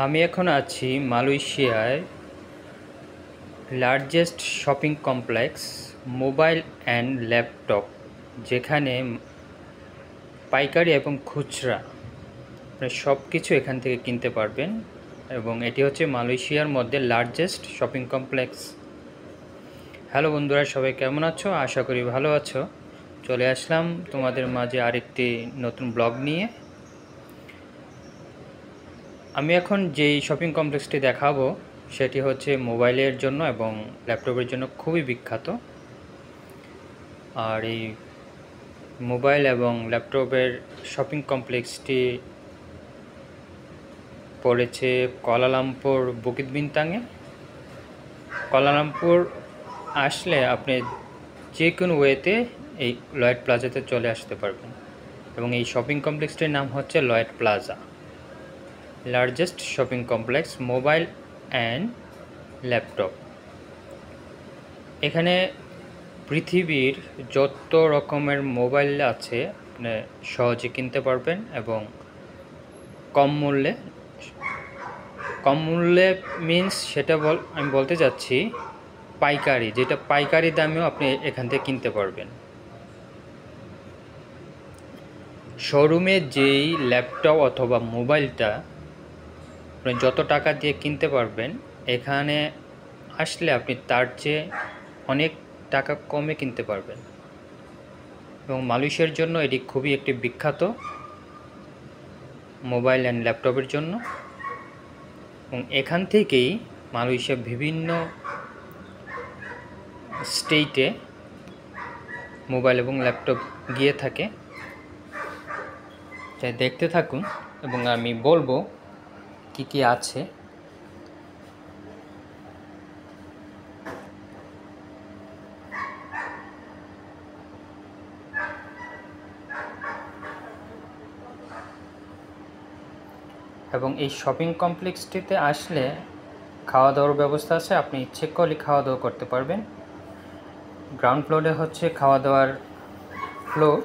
আমি এখন আছি মালয়েশিয়ায় largest shopping complex mobile and laptop, যেখানে পাইকারি এবং খুচরা সব কিছু এখান থেকে কিনতে পারবেন। এবং এটি হচ্ছে মালয়েশিয়ার মধ্যে লার্জেস্ট শপিং কমপ্লেক্স। হ্যালো বন্ধুরা, সবাই কেমন আছো? আশা করি ভালো আছো। চলে আসলাম তোমাদের মাঝে আরেকটি নতুন ব্লগ নিয়ে। আমি এখন যেই শপিং কমপ্লেক্সটি দেখাবো সেটি হচ্ছে মোবাইলের জন্য এবং ল্যাপটপের জন্য খুবই বিখ্যাত। আর এই মোবাইল এবং ল্যাপটপের শপিং কমপ্লেক্সটি পড়েছে কুয়ালালামপুর বুকিত বিন্তাংয়ে। কুয়ালালামপুর আসলে আপনি যে কোনো ওয়েতে এই লয়েড প্লাজাতে চলে আসতে পারবেন। এবং এই শপিং কমপ্লেক্সটির নাম হচ্ছে Lloyd plaza, largest shopping complex mobile and laptop. এখানে পৃথিবীর যত রকমের মোবাইল আছে আপনি সহজে কিনতে পারবেন এবং কম মূল্যে। কম মূল্যে মিন্স আমি বলতে চাচ্ছি পাইকারি, যেটা পাইকারি দামেও আপনি এখান থেকে কিনতে পারবেন। শোরুমে যেই ল্যাপটপ অথবা মোবাইলটা আপনি যত টাকা দিয়ে কিনতে পারবেন, এখানে আসলে আপনি তার চেয়ে অনেক টাকা কমে কিনতে পারবেন। এবং মালয়েশিয়ার জন্য এটি খুবই একটি বিখ্যাত মোবাইল অ্যান্ড ল্যাপটপের জন্য। এবং এখান থেকেই মালয়েশিয়ার বিভিন্ন স্টেটে মোবাইল এবং ল্যাপটপ গিয়ে থাকে। তাই দেখতে থাকুন এবং আমি বলবো কি কি আছে। এবং এই শপিং কমপ্লেক্সটিতে আসলে খাওয়া দাওয়ার ব্যবস্থা আছে, আপনি ইচ্ছে করলে খাওয়া দাওয়া করতে পারবেন। গ্রাউন্ড ফ্লোরে হচ্ছে খাওয়া দাওয়ার ফ্লোর।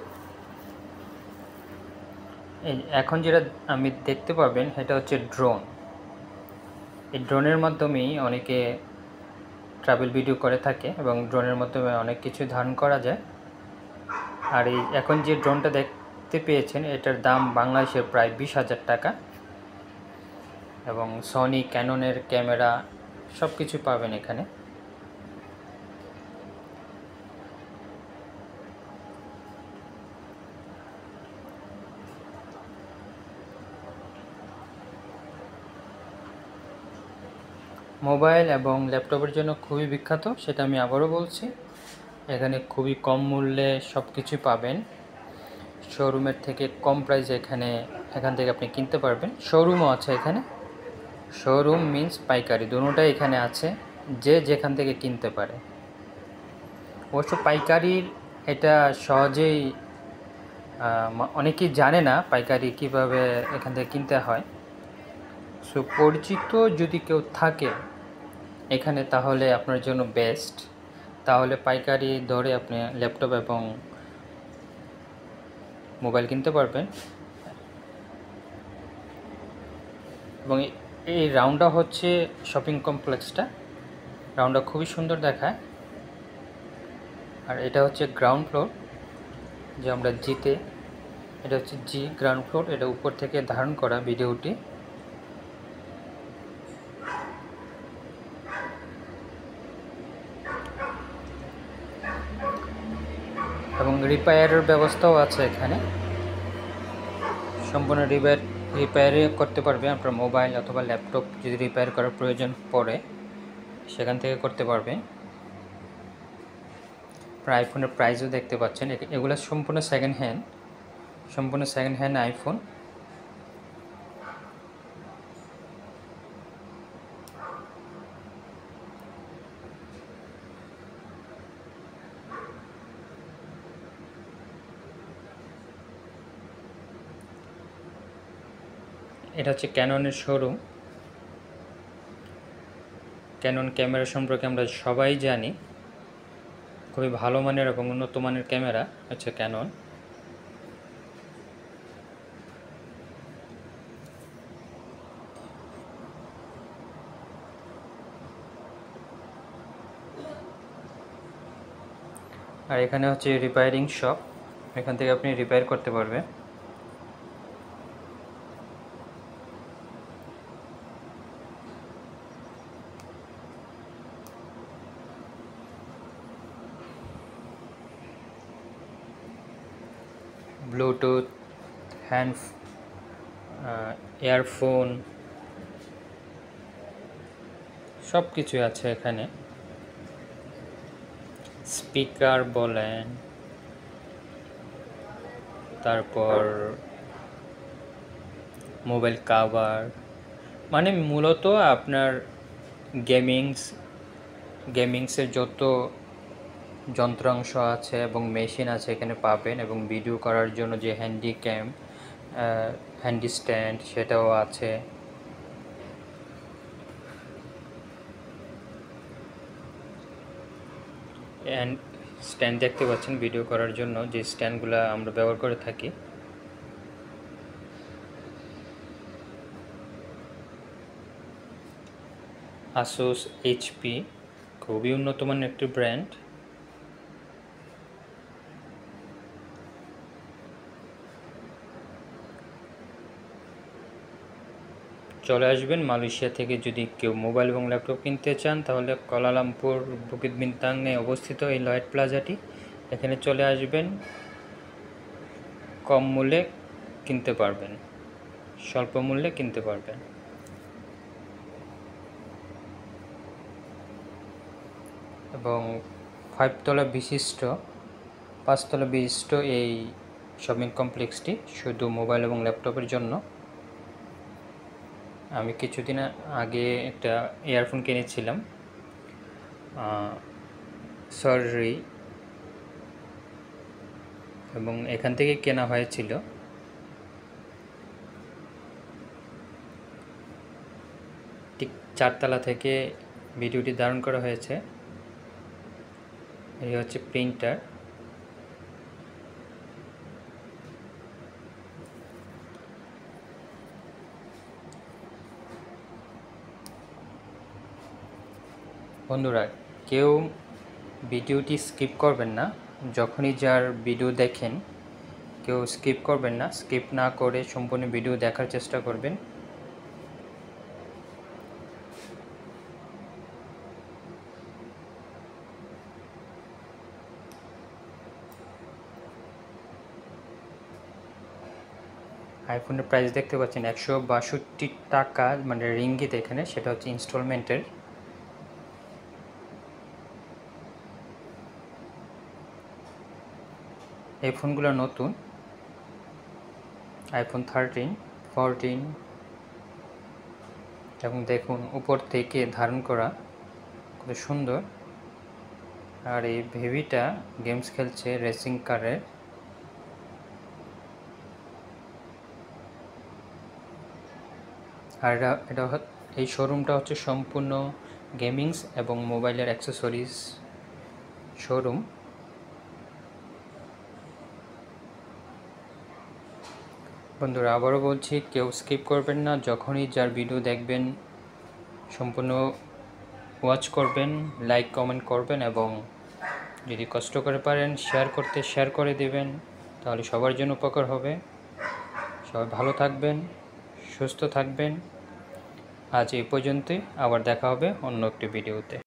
এখন যেটা আমি দেখতে পারবেন সেটা হচ্ছে ড্রোন। এই ড্রোনের মাধ্যমেই অনেকে ট্রাভেল ভিডিও করে থাকে এবং ড্রোনের মাধ্যমে অনেক কিছু ধারণ করা যায়। আর এই এখন যে ড্রোনটা দেখতে পেয়েছেন এটার দাম বাংলাদেশের প্রায় 20,000 টাকা। এবং সনি ক্যাননের ক্যামেরা সব কিছু পাবেন এখানে। মোবাইল এবং ল্যাপটপের জন্য খুবই বিখ্যাত, সেটা আমি আবারও বলছি। এখানে খুবই কম মূল্যে সব কিছু পাবেন। শোরুমের থেকে কম প্রাইসে এখান থেকে আপনি কিনতে পারবেন। শোরুমও আছে এখানে। শোরুম মিন্স পাইকারি, দুটোটাই এখানে আছে, যে যেখান থেকে কিনতে পারে। অবশ্য পাইকারির এটা সহজেই অনেকেই জানে না পাইকারি কিভাবে এখান থেকে কিনতে হয়। সো পরিচিত যদি কেউ থাকে এখানে তাহলে আপনার জন্য বেস্ট। তাহলে পাইকারি ধরে আপনি ল্যাপটপ এবং মোবাইল কিনতে পারবেন। এবং এই রাউন্ডটা হচ্ছে শপিং কমপ্লেক্সটা, রাউন্ডটা খুবই সুন্দর দেখায়। আর এটা হচ্ছে গ্রাউন্ড ফ্লোর, যে আমরা জিতে, এটা হচ্ছে জি গ্রাউন্ড ফ্লোর। এটা উপর থেকে ধারণ করা ভিডিওটি। এবং রিপেয়ারের ব্যবস্থাও আছে এখানে। সম্পূর্ণ রিপেয়ার করতে পারবে আপনার মোবাইল অথবা ল্যাপটপ। যদি রিপেয়ার করার প্রয়োজন পড়ে সেখান থেকে করতে পারবে। আপনার আইফোনের প্রাইসও দেখতে পাচ্ছেন। এগুলো সম্পূর্ণ সেকেন্ড হ্যান্ড আইফোন। এটা হচ্ছে ক্যাননের শোরুম। ক্যানন ক্যামেরা সম্পর্কে আমরা সবাই জানি, খুবই ভালো মানের এবং উন্নত মানের ক্যামেরা হচ্ছে ক্যানন। আর এখানে হচ্ছে রিপেয়ারিং শপ, এখান থেকে আপনি রিপেয়ার করতে পারবেন। ব্লুটুথ, হ্যান্ড, ইয়ারফোন সব কিছুই আছে এখানে। স্পিকার বলেন, তারপর মোবাইল কাভার, মানে মূলত আপনার গেমিংসের যত যন্ত্রাংশ আছে এবং মেশিন আছে এখানে পাবেন, এবং ভিডিও করার জন্য যে হ্যান্ডি স্ট্যান্ড সেটাও আছে। স্ট্যান্ড দেখতে পাচ্ছেন ভিডিও করার জন্য যে স্ট্যান্ডগুলো আমরা ব্যবহার করে থাকি। আসুস, এইচপি খুবই উন্নত মানের একটি ব্র্যান্ড। চলে আসবেন মালয়েশিয়া থেকে। যদি কেউ মোবাইল এবং ল্যাপটপ কিনতে চান তাহলে কুয়ালালামপুর বুকিত বিন্তাংয়ে অবস্থিত এই লয়েড প্লাজাটি, এখানে চলে আসবেন, কম মূল্যে কিনতে পারবেন, স্বল্প মূল্যে কিনতে পারবেন। এবং 5 তলা বিশিষ্ট এই শপিং কমপ্লেক্সটি শুধু মোবাইল এবং ল্যাপটপের জন্য। আমি কিছুদিন আগে একটা ইয়ারফোন কিনেছিলাম, সরি, এবং এখান থেকে কেনা হয়েছিল। ঠিক 4 তলা থেকে ভিডিওটি ধারণ করা হয়েছে। এই হচ্ছে প্রিন্টার। বন্ধুরা, কেউ ভিডিওটি স্কিপ করবেন না। যখনই যার ভিডিও দেখেন কেউ স্কিপ করবেন না, স্কিপ না করে সম্পূর্ণ ভিডিও দেখার চেষ্টা করবেন। আইফোনের প্রাইস দেখতে পাচ্ছেন 162 টাকা, মানে রিঙ্গিত এখানে, সেটা হচ্ছে ইনস্টলমেন্টের। এই ফোনগুলো নতুন, আইফোন 13, 14, এবং দেখুন উপর থেকে ধারণ করা খুব সুন্দর। আর এই বেবিটা গেমস খেলছে রেসিং কারের। আর এই শোরুমটা হচ্ছে সম্পূর্ণ গেমিংস এবং মোবাইলের অ্যাক্সেসরিজ শোরুম। বন্ধুরা, আবারও বলছি, কেউ স্কিপ করবেন না। যখনই যার ভিডিও দেখবেন সম্পূর্ণ ওয়াচ করবেন, লাইক কমেন্ট করবেন, এবং যদি কষ্ট করে পারেন শেয়ার করে দেবেন, তাহলে সবার জন্য উপকার হবে। সবাই ভালো থাকবেন, সুস্থ থাকবেন। আজ এই পর্যন্তই, আবার দেখা হবে অন্য একটি ভিডিওতে।